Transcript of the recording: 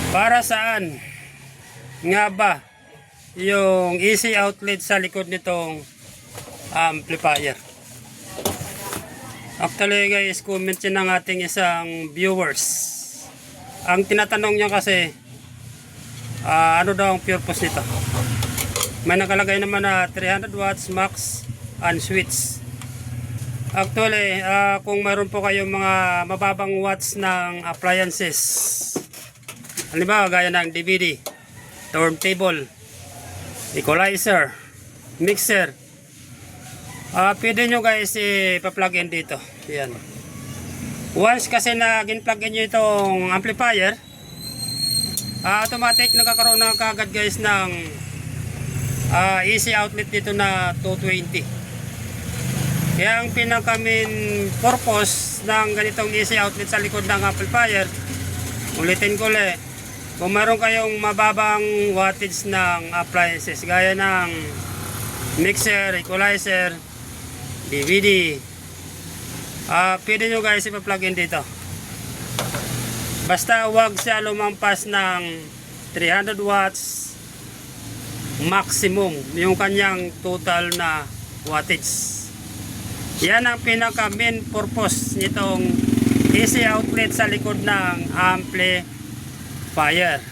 Para saan nga ba yung AC outlet sa likod nitong amplifier? Actually guys, comment yun ng ating isang viewers. Ang tinatanong niya kasi, ano daw ang purpose nito? May nakalagay naman na 300 watts max and switch. Actually, kung mayroon po kayong mga mababang watts ng appliances, halimbawa gaya ng DVD, turntable, equalizer, mixer, pwede nyo guys ipa-plug in dito. Yan. Once kasi na gin-plug in nyo itong amplifier, automatic nagkakaroon na kagad guys ng AC outlet dito na 220. Kaya ang pinaka main purpose ng ganitong AC outlet sa likod ng amplifier, ulitin ko ulit, kung meron kayong mababang wattage ng appliances gaya ng mixer, equalizer, DVD, pwede nyo guys ipa-plug in dito. Basta huwag siya lumampas ng 300 watts maximum yung kanyang total na wattage. Yan ang pinaka main purpose nitong AC outlet sa likod ng amplifier.